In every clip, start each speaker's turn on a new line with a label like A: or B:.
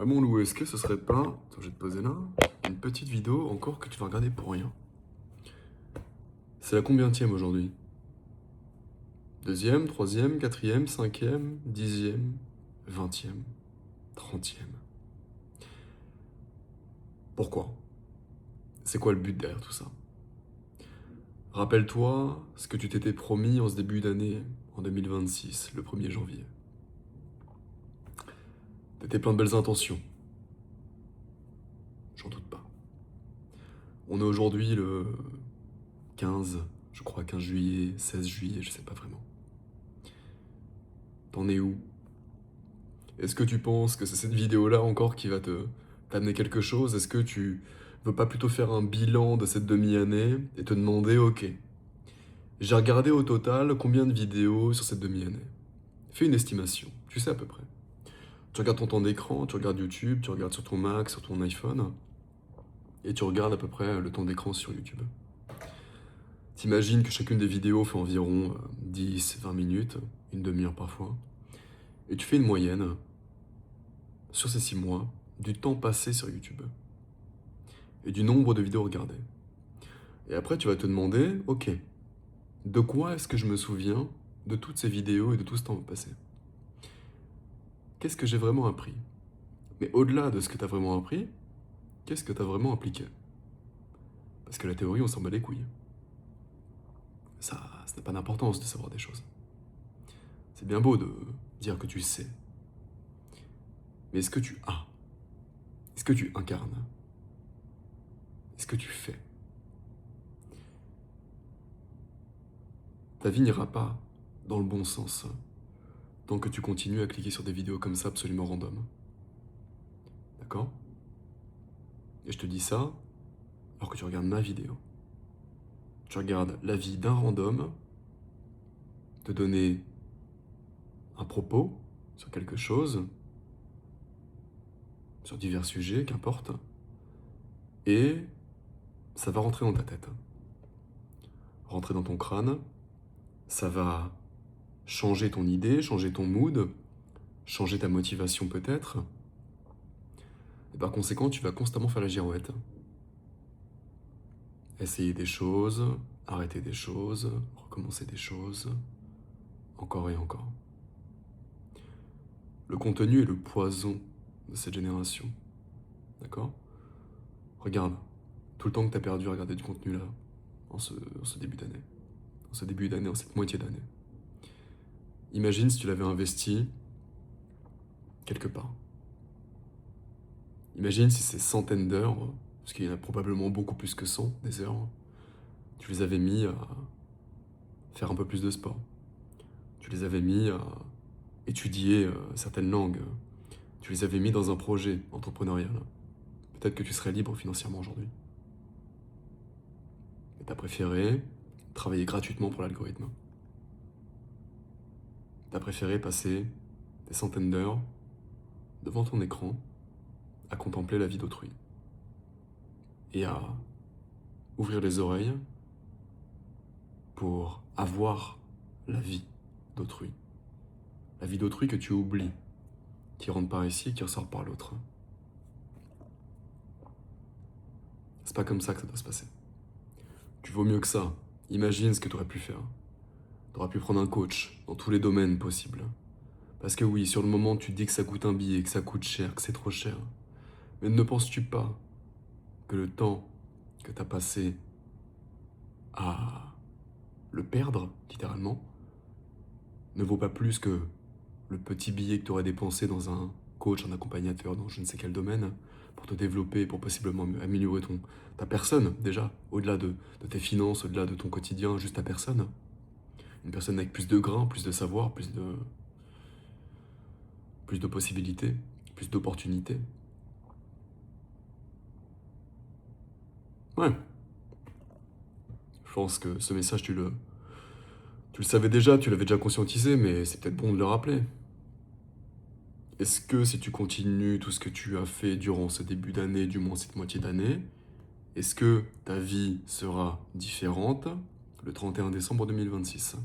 A: Ah mon loup, est-ce que ce serait pas, attends, je vais te poser là, une petite vidéo encore que tu vas regarder pour rien? C'est la combientième aujourd'hui? Deuxième, troisième, quatrième, cinquième, dixième, vingtième, trentième. Pourquoi? C'est quoi le but derrière tout ça? Rappelle-toi ce que tu t'étais promis en ce début d'année, en 2026, le 1er janvier. T'étais plein de belles intentions, j'en doute pas. On est aujourd'hui le 15, je crois 15 juillet, 16 juillet, je sais pas vraiment. T'en es où? Est-ce que tu penses que c'est cette vidéo-là encore qui va t'amener quelque chose? Est-ce que tu veux pas plutôt faire un bilan de cette demi-année et te demander, ok, j'ai regardé au total combien de vidéos sur cette demi-année? Fais une estimation, tu sais à peu près. Tu regardes ton temps d'écran, tu regardes YouTube, tu regardes sur ton Mac, sur ton iPhone, et tu regardes à peu près le temps d'écran sur YouTube. T'imagines que chacune des vidéos fait environ 10, 20 minutes, une demi-heure parfois, et tu fais une moyenne sur ces 6 mois du temps passé sur YouTube et du nombre de vidéos regardées. Et après, tu vas te demander, ok, de quoi est-ce que je me souviens de toutes ces vidéos et de tout ce temps passé? Qu'est-ce que j'ai vraiment appris? Mais au-delà de ce que tu as vraiment appris, qu'est-ce que tu as vraiment appliqué? Parce que la théorie, on s'en bat les couilles. Ça n'a pas d'importance de savoir des choses. C'est bien beau de dire que tu sais. Mais est-ce que tu as? Est-ce que tu incarnes? Est-ce que tu fais? Ta vie n'ira pas dans le bon sens tant que tu continues à cliquer sur des vidéos comme ça absolument random. D'accord? Et je te dis ça alors que tu regardes ma vidéo. Tu regardes la vie d'un random te donner un propos sur quelque chose, sur divers sujets, qu'importe, et ça va rentrer dans ta tête, rentrer dans ton crâne, ça va changer ton idée, changer ton mood, changer ta motivation peut-être, et par conséquent, tu vas constamment faire la girouette. Essayer des choses, arrêter des choses, recommencer des choses, encore et encore. Le contenu est le poison de cette génération, d'accord? Regarde, tout le temps que tu as perdu à regarder du contenu là, en ce début d'année, en cette moitié d'année. Imagine si tu l'avais investi quelque part. Imagine si ces centaines d'heures, parce qu'il y en a probablement beaucoup plus que 100 des heures, tu les avais mis à faire un peu plus de sport. Tu les avais mis à étudier certaines langues. Tu les avais mis dans un projet entrepreneurial. Peut-être que tu serais libre financièrement aujourd'hui. Mais tu as préféré travailler gratuitement pour l'algorithme. Tu as préféré passer des centaines d'heures devant ton écran à contempler la vie d'autrui et à ouvrir les oreilles pour avoir la vie d'autrui. La vie d'autrui que tu oublies, qui rentre par ici et qui ressort par l'autre. C'est pas comme ça que ça doit se passer. Tu vaux mieux que ça. Imagine ce que tu aurais pu faire. Tu aurais pu prendre un coach dans tous les domaines possibles. Parce que oui, sur le moment, tu te dis que ça coûte un billet, que ça coûte cher, que c'est trop cher. Mais ne penses-tu pas que le temps que tu as passé à le perdre, littéralement, ne vaut pas plus que le petit billet que tu aurais dépensé dans un coach, un accompagnateur dans je ne sais quel domaine, pour te développer, pour possiblement améliorer ta personne, déjà, au-delà de tes finances, au-delà de ton quotidien, juste ta personne. Une personne avec plus de grains, plus de savoir, plus de possibilités, plus d'opportunités. Ouais, je pense que ce message, tu le savais déjà, tu l'avais déjà conscientisé, mais c'est peut-être bon de le rappeler. Est-ce que si tu continues tout ce que tu as fait durant ce début d'année, du moins cette moitié d'année, est-ce que ta vie sera différente le 31 décembre 2026?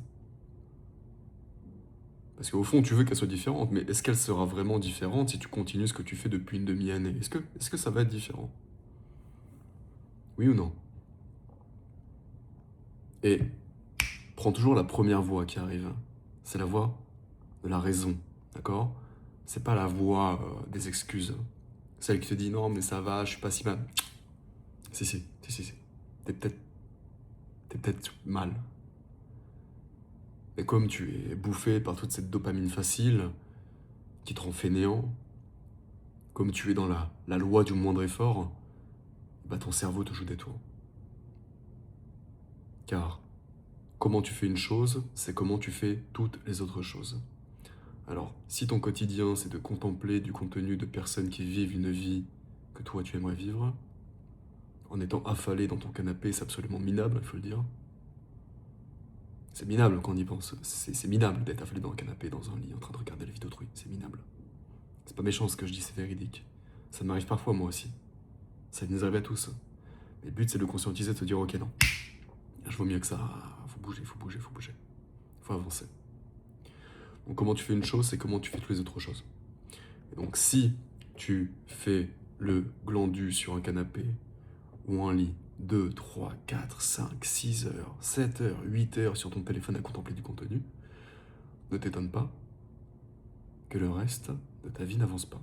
A: Parce qu'au fond, tu veux qu'elle soit différente, mais est-ce qu'elle sera vraiment différente si tu continues ce que tu fais depuis une demi-année? Est-ce que ça va être différent? Oui ou non? Et prends toujours la première voix qui arrive. C'est la voix de la raison, d'accord? C'est pas la voix des excuses. Celle qui te dit non, mais ça va, je suis pas si mal. Si. T'es peut-être, t'es peut-être mal. Et comme tu es bouffé par toute cette dopamine facile qui te rend fainéant, comme tu es dans la loi du moindre effort, bah ton cerveau te joue des tours. Car comment tu fais une chose, c'est comment tu fais toutes les autres choses. Alors, si ton quotidien, c'est de contempler du contenu de personnes qui vivent une vie que toi tu aimerais vivre, en étant affalé dans ton canapé, c'est absolument minable, il faut le dire. C'est minable quand on y pense. C'est minable d'être affalé dans un canapé, dans un lit, en train de regarder la vie d'autrui. C'est minable. C'est pas méchant ce que je dis, c'est véridique. Ça m'arrive parfois moi aussi. Ça nous arrive à tous. Mais le but, c'est de conscientiser, de se dire, ok, non, je vaux mieux que ça. Faut bouger. Faut avancer. Donc comment tu fais une chose, c'est comment tu fais toutes les autres choses. Et donc si tu fais le glandu sur un canapé ou un lit 2, 3, 4, 5, 6 heures, 7 heures, 8 heures sur ton téléphone à contempler du contenu, ne t'étonne pas que le reste de ta vie n'avance pas.